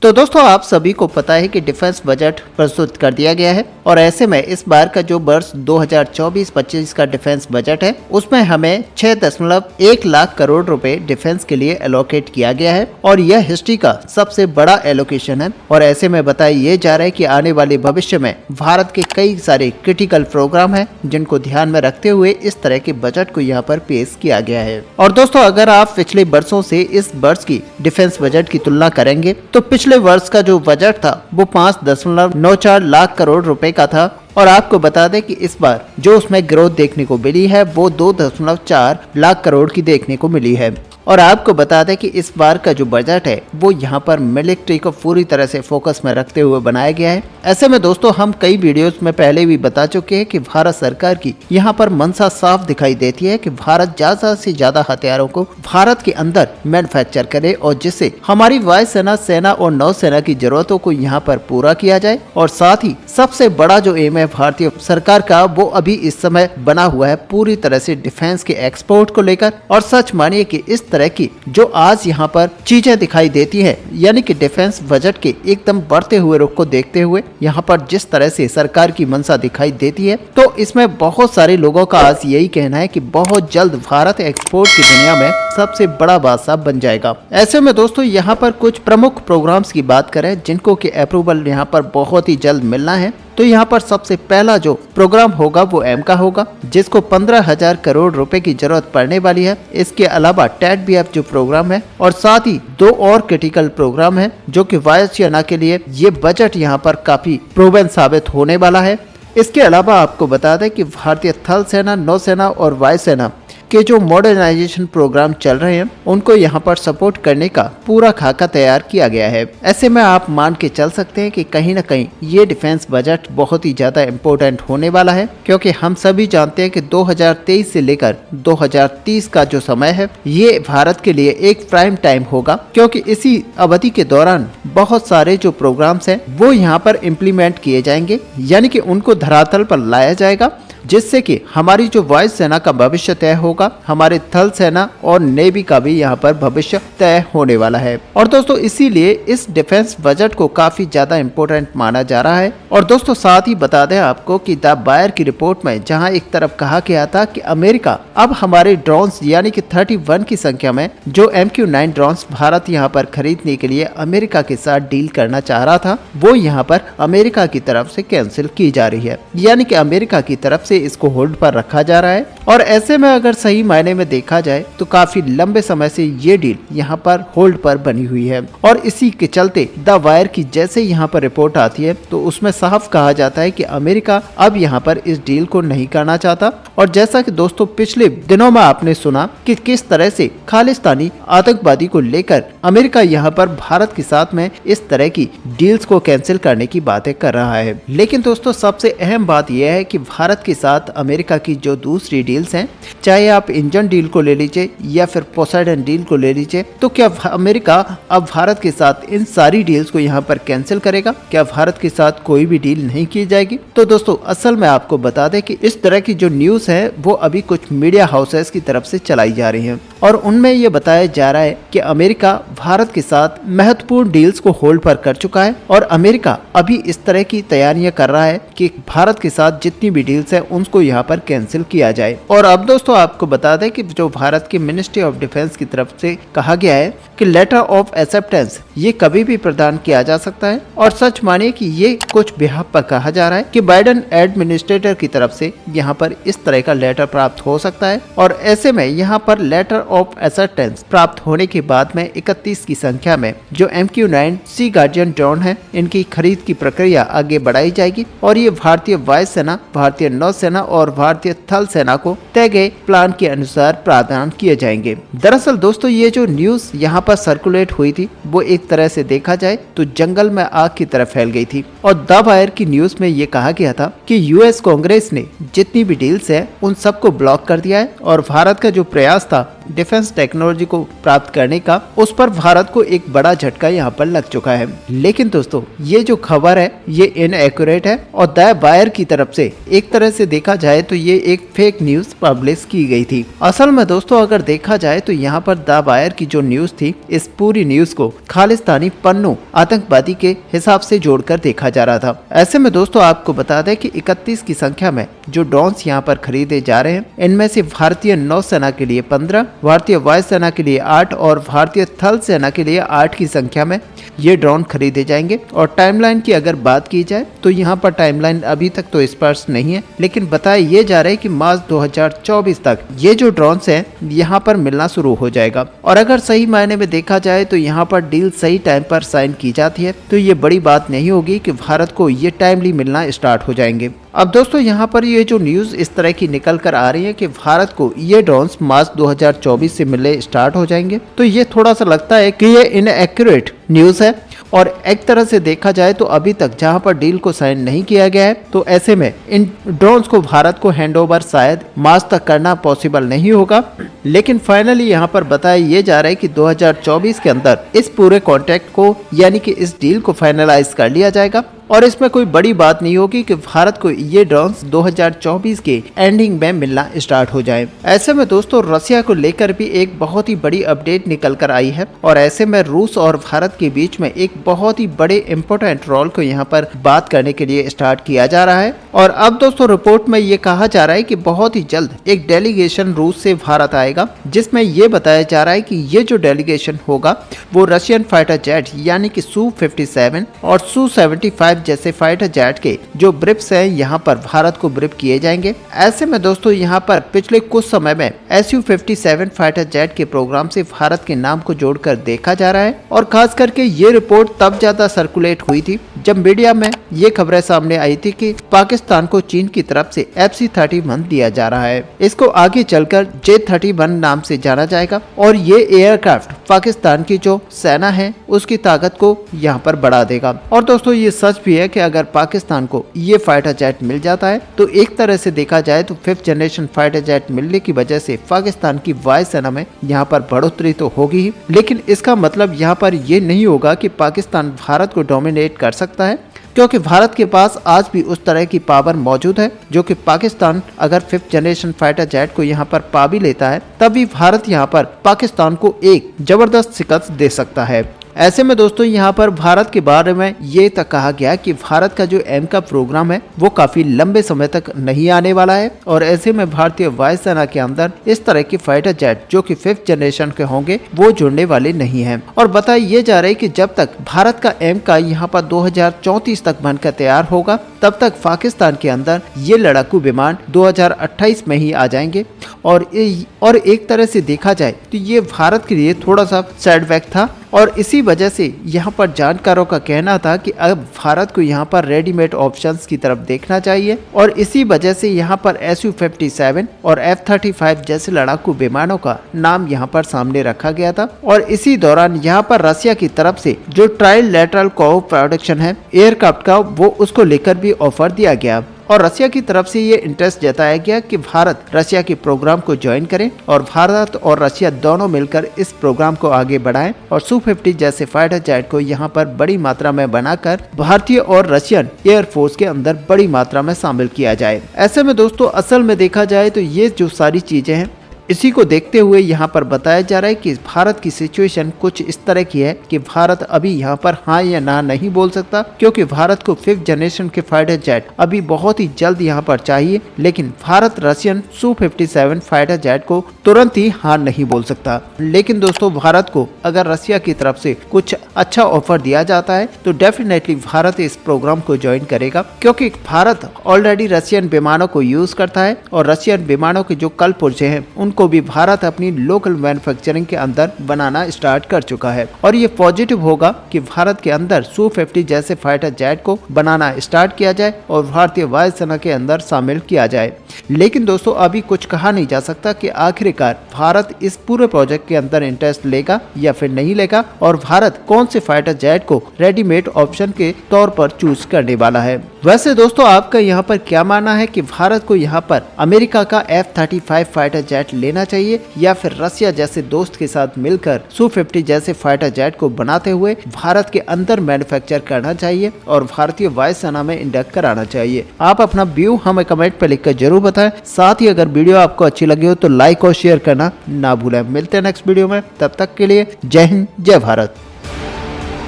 तो दोस्तों आप सभी को पता है कि डिफेंस बजट प्रस्तुत कर दिया गया है और ऐसे में इस बार का जो वर्ष 2024-25 का डिफेंस बजट है उसमें हमें 6.1 लाख करोड़ रुपए डिफेंस के लिए एलोकेट किया गया है और यह हिस्ट्री का सबसे बड़ा एलोकेशन है। और ऐसे में बताया ये जा रहा है कि आने वाले भविष्य में भारत के कई सारे क्रिटिकल प्रोग्राम है जिनको ध्यान में रखते हुए इस तरह के बजट को यहाँ पर पेश किया गया है। और दोस्तों अगर आप पिछले वर्षों से इस वर्ष की डिफेंस बजट की तुलना करेंगे तो पिछले वर्ष का जो बजट था वो 5.94 लाख करोड़ रुपए का था और आपको बता दें कि इस बार जो उसमें ग्रोथ देखने को मिली है वो 2.4 लाख करोड़ की देखने को मिली है। और आपको बता दें कि इस बार का जो बजट है वो यहाँ पर मिलिट्री को पूरी तरह से फोकस में रखते हुए बनाया गया है। ऐसे में दोस्तों हम कई वीडियोस में पहले भी बता चुके हैं कि भारत सरकार की यहाँ पर मंशा साफ दिखाई देती है कि भारत ज्यादा से ज्यादा हथियारों को भारत के अंदर मैन्युफैक्चर करे और जिससे हमारी वायुसेना, सेना और नौसेना की जरूरतों को यहाँ पर पूरा किया जाए। और साथ ही सबसे बड़ा जो एम है भारतीय सरकार का वो अभी इस समय बना हुआ है पूरी तरह से डिफेंस के एक्सपोर्ट को लेकर। और सच मानिए कि इस तरह की जो आज यहाँ पर चीजें दिखाई देती हैं यानी कि डिफेंस बजट के एकदम बढ़ते हुए रुख को देखते हुए यहाँ पर जिस तरह से सरकार की मंशा दिखाई देती है तो इसमें बहुत सारे लोगों का आज यही कहना है कि बहुत जल्द भारत एक्सपोर्ट की दुनिया में सबसे बड़ा बादशाह बन जाएगा। ऐसे में दोस्तों यहाँ पर कुछ प्रमुख प्रोग्राम्स की बात करें जिनको की अप्रूवल यहाँ पर बहुत ही जल्द मिलना है तो यहाँ पर सबसे पहला जो प्रोग्राम होगा वो एम का होगा जिसको 15,000 करोड़ रुपए की जरूरत पड़ने वाली है। इसके अलावा TADBF जो प्रोग्राम है और साथ ही दो और क्रिटिकल प्रोग्राम है जो कि वायुसेना के लिए ये बजट यहाँ पर काफी प्रोवन साबित होने वाला है। इसके अलावा आपको बता दें कि भारतीय थल सेना, नौसेना और वायुसेना के जो मॉडर्नाइजेशन प्रोग्राम चल रहे हैं उनको यहाँ पर सपोर्ट करने का पूरा खाका तैयार किया गया है। ऐसे में आप मान के चल सकते हैं कि कहीं न कहीं ये डिफेंस बजट बहुत ही ज्यादा इम्पोर्टेंट होने वाला है क्योंकि हम सभी जानते हैं कि 2023 से लेकर 2030 का जो समय है ये भारत के लिए एक प्राइम टाइम होगा क्योंकि इसी अवधि के दौरान बहुत सारे जो प्रोग्राम्स हैं वो यहाँ पर इम्प्लीमेंट किए जाएंगे यानी कि उनको धरातल पर लाया जाएगा जिससे कि हमारी जो वायुसेना का भविष्य तय होगा, हमारे थल सेना और नेवी का भी यहाँ पर भविष्य तय होने वाला है। और दोस्तों इसीलिए इस डिफेंस बजट को काफी ज्यादा इम्पोर्टेंट माना जा रहा है। और दोस्तों साथ ही बता दें आपको कि द बायर की रिपोर्ट में जहाँ एक तरफ कहा गया था कि अमेरिका अब हमारे ड्रोन्स यानी कि 31 की संख्या में जो MQ-9 ड्रोन्स भारत यहाँ पर खरीदने के लिए अमेरिका के साथ डील करना चाह रहा था वो यहाँ पर अमेरिका की तरफ से कैंसिल की जा रही है यानी कि अमेरिका की तरफ से इसको होल्ड पर रखा जा रहा है। और ऐसे में अगर सही मायने में देखा जाए तो काफी लंबे समय से ये डील यहाँ पर होल्ड पर बनी हुई है। और इसी के चलते द वायर की जैसे यहाँ पर रिपोर्ट आती है तो उसमें साफ कहा जाता है कि अमेरिका अब यहाँ पर इस डील को नहीं करना चाहता। और जैसा कि दोस्तों पिछले दिनों में आपने सुना कि किस तरह से खालिस्तानी आतंकवादी को लेकर अमेरिका यहाँ पर भारत के साथ में इस तरह की डील्स को कैंसिल करने की बातें कर रहा है। लेकिन दोस्तों सबसे अहम बात यह है कि भारत के साथ अमेरिका की जो दूसरी डील्स हैं, चाहे आप इंजन डील को ले लीजिए या फिर पोसाइडन डील को ले लीजिए, तो क्या अमेरिका अब भारत के साथ इन सारी डील्स को यहाँ पर कैंसिल करेगा? क्या भारत के साथ कोई भी डील नहीं की जाएगी? तो दोस्तों असल में आपको बता दें कि इस तरह की जो न्यूज है वो अभी कुछ मीडिया हाउसेस की तरफ से चलाई जा रही है और उनमें ये बताया जा रहा है कि अमेरिका भारत के साथ महत्वपूर्ण डील्स को होल्ड पर कर चुका है और अमेरिका अभी इस तरह की तैयारियां कर रहा है कि भारत के साथ जितनी भी डील्स है उनको यहाँ पर कैंसिल किया जाए। और अब दोस्तों आपको बता दें कि जो भारत की मिनिस्ट्री ऑफ डिफेंस की तरफ से कहा गया है कि लेटर ऑफ एक्सेप्टेंस ये कभी भी प्रदान किया जा सकता है। और सच मानिए कि ये कुछ बिहाफ पर कहा जा रहा है कि बाइडेन एडमिनिस्ट्रेटर की तरफ से यहाँ पर इस तरह का लेटर प्राप्त हो सकता है। और ऐसे में यहाँ पर लेटर ऑफ एक्सेप्टेंस प्राप्त होने के बाद में 31 की संख्या में जो MQ-9 सी गार्डियन ड्रोन है इनकी खरीद की प्रक्रिया आगे बढ़ाई जाएगी और ये भारतीय वायुसेना, भारतीय नौसेना और भारतीय थल सेना को तय गए प्लान के अनुसार प्रदान किए जाएंगे। दरअसल दोस्तों ये जो न्यूज यहाँ पर सर्कुलेट हुई थी वो एक तरह से देखा जाए तो जंगल में आग की तरह फैल गई थी। और द वायर की न्यूज में ये कहा गया था कि यूएस कांग्रेस ने जितनी भी डील्स है उन सबको ब्लॉक कर दिया है और भारत का जो प्रयास था डिफेंस टेक्नोलॉजी को प्राप्त करने का, उस पर भारत को एक बड़ा झटका यहाँ पर लग चुका है। लेकिन दोस्तों ये जो खबर है ये इनएक्यूरेट है और द वायर की तरफ से एक तरह से देखा जाए तो ये एक फेक न्यूज पब्लिश की गई थी। असल में दोस्तों अगर देखा जाए तो यहाँ पर द वायर की जो न्यूज थी, इस पूरी न्यूज को खालिस्तानी पन्नू आतंकवादी के हिसाब से जोड़कर देखा जा रहा था। ऐसे में दोस्तों आपको बता दें कि 31 की संख्या में जो ड्रोन्स यहाँ पर खरीदे जा रहे हैं, इनमें से भारतीय नौसेना के लिए 15, भारतीय वायुसेना के लिए 8 और भारतीय थल सेना के लिए 8 की संख्या में ये ड्रोन खरीदे जाएंगे। और टाइमलाइन की अगर बात की जाए तो यहाँ पर टाइमलाइन अभी तक तो स्पष्ट नहीं है, लेकिन बताया ये जा रहा है कि मार्च 2024 तक ये जो ड्रोन्स हैं यहाँ पर मिलना शुरू हो जाएगा। और अगर सही मायने में देखा जाए तो यहाँ पर डील सही टाइम पर साइन की जाती है तो ये बड़ी बात नहीं होगी कि भारत को ये टाइमली मिलना स्टार्ट हो जाएंगे। अब दोस्तों यहाँ पर ये जो न्यूज इस तरह की निकल कर आ रही है कि भारत को ये ड्रोन्स मार्च 2024 से मिलने स्टार्ट हो जाएंगे, तो ये थोड़ा सा लगता है कि ये इनएक्यूरेट न्यूज है। और एक तरह से देखा जाए तो अभी तक जहां पर डील को साइन नहीं किया गया है, तो ऐसे में इन ड्रोन्स को भारत को हैंडओवर शायद मार्च तक करना पॉसिबल नहीं होगा। लेकिन फाइनली यहां पर बताया ये जा रहा है कि 2024 के अंदर इस पूरे कॉन्ट्रैक्ट को यानी कि इस डील को फाइनलाइज कर लिया जाएगा। और इसमें कोई बड़ी बात नहीं होगी कि भारत को ये ड्रोन्स 2024 के एंडिंग में मिलना स्टार्ट हो जाए। ऐसे में दोस्तों रसिया को लेकर भी एक बहुत ही बड़ी अपडेट निकल कर आई है और ऐसे में रूस और भारत के बीच में एक बहुत ही बड़े इम्पोर्टेंट रोल को यहाँ पर बात करने के लिए स्टार्ट किया जा रहा है। और अब दोस्तों रिपोर्ट में ये कहा जा रहा है कि बहुत ही जल्द एक डेलीगेशन रूस से भारत आएगा, जिसमें ये बताया जा रहा है कि ये जो डेलीगेशन होगा वो रशियन फाइटर जेट यानी कि Su-57 और Su-75 जैसे फाइटर जेट के जो ब्रिप्स हैं यहाँ पर भारत को ब्रिप किए जाएंगे। ऐसे में दोस्तों यहाँ पर पिछले कुछ समय में Su-57 फाइटर जेट के प्रोग्राम से भारत के नाम को जोड़कर देखा जा रहा है। और खास करके ये रिपोर्ट तब ज्यादा सर्कुलेट हुई थी जब मीडिया में ये खबरें सामने आई थी कि पाकिस्तान को चीन की तरफ से FC-31 दिया जा रहा है। इसको आगे चलकर J-31 नाम से जाना जाएगा और ये एयरक्राफ्ट पाकिस्तान की जो सेना है उसकी ताकत को यहाँ पर बढ़ा देगा। और दोस्तों ये सच भी है कि अगर पाकिस्तान को ये फाइटर जेट मिल जाता है तो एक तरह से देखा जाए तो 5th जनरेशन फाइटर जेट मिलने की वजह से पाकिस्तान की वायुसेना में यहाँ पर बढ़ोतरी तो होगी ही, लेकिन इसका मतलब यहाँ पर ये नहीं होगा कि पाकिस्तान भारत को डोमिनेट कर सकता है, क्योंकि भारत के पास आज भी उस तरह की पावर मौजूद है जो कि पाकिस्तान अगर 5th जनरेशन फाइटर जेट को यहाँ पर पा भी लेता है तभी भारत यहाँ पर पाकिस्तान को एक जबरदस्त शिकस्त दे सकता है। ऐसे में दोस्तों यहाँ पर भारत के बारे में ये तक कहा गया कि भारत का जो एम का प्रोग्राम है वो काफी लंबे समय तक नहीं आने वाला है और ऐसे में भारतीय वायुसेना के अंदर इस तरह के फाइटर जेट जो कि 5th जनरेशन के होंगे वो जुड़ने वाले नहीं हैं। और बताया ये जा रहा है कि जब तक भारत का एम का यहाँ पर 2034 तक बनकर तैयार होगा तब तक पाकिस्तान के अंदर ये लड़ाकू विमान 2028 में ही आ जाएंगे। और एक तरह से देखा जाए तो ये भारत के लिए थोड़ा सा सेटबैक था और इसी वजह से यहाँ पर जानकारों का कहना था कि अब भारत को यहाँ पर रेडीमेड ऑप्शंस की तरफ देखना चाहिए और इसी वजह से यहाँ पर Su-57 और F-35 जैसे लड़ाकू विमानों का नाम यहाँ पर सामने रखा गया था। और इसी दौरान यहाँ पर रसिया की तरफ से जो ट्रायल लेटरल को प्रोडक्शन है एयरक्राफ्ट का वो उसको लेकर भी ऑफर दिया गया और रसिया की तरफ से ये इंटरेस्ट जताया गया कि भारत रसिया के प्रोग्राम को ज्वाइन करे और भारत और रसिया दोनों मिलकर इस प्रोग्राम को आगे बढ़ाएं और Su-50 जैसे फाइटर जेट को यहाँ पर बड़ी मात्रा में बनाकर भारतीय और रशियन एयरफोर्स के अंदर बड़ी मात्रा में शामिल किया जाए। ऐसे में दोस्तों असल में देखा जाए तो ये जो सारी चीजें हैं इसी को देखते हुए यहाँ पर बताया जा रहा है कि भारत की सिचुएशन कुछ इस तरह की है कि भारत अभी यहाँ पर हाँ या ना नहीं बोल सकता, क्योंकि भारत को 5th जनरेशन के फाइटर जेट अभी बहुत ही जल्द यहाँ पर चाहिए, लेकिन Bharat Russian Su-57 fighter jet को तुरंत ही हाँ नहीं बोल सकता। लेकिन दोस्तों भारत को अगर रसिया की तरफ से कुछ अच्छा ऑफर दिया जाता है तो डेफिनेटली भारत इस प्रोग्राम को ज्वाइन करेगा, क्योंकि भारत ऑलरेडी रशियन विमानों को यूज करता है और रशियन विमानों के जो कल पुर्जे हैं को भी भारत अपनी लोकल मैन्युफैक्चरिंग के अंदर बनाना स्टार्ट कर चुका है। और ये पॉजिटिव होगा कि भारत के अंदर Su-50 जैसे फाइटर जेट को बनाना स्टार्ट किया जाए और भारतीय वायुसेना के अंदर शामिल किया जाए। लेकिन दोस्तों अभी कुछ कहा नहीं जा सकता कि आखिरकार भारत इस पूरे प्रोजेक्ट के अंदर इंटरेस्ट लेगा या फिर नहीं लेगा और भारत कौन से फाइटर जेट को रेडीमेड ऑप्शन के तौर पर चूज करने वाला है। वैसे दोस्तों आपका यहाँ पर क्या मानना है कि भारत को यहाँ पर अमेरिका का F-35 फाइटर जेट लेना चाहिए या फिर रसिया जैसे दोस्त के साथ मिलकर Su-50 जैसे फाइटर जेट को बनाते हुए भारत के अंदर मैन्युफैक्चर करना चाहिए और भारतीय वायुसेना में इंडक्ट कराना चाहिए। आप अपना व्यू हमें कमेंट पर लिखकर जरूर बताएं। साथ ही अगर वीडियो आपको अच्छी लगी हो तो लाइक और शेयर करना ना भूलें। मिलते हैं नेक्स्ट वीडियो में, तब तक के लिए जय हिंद जय भारत।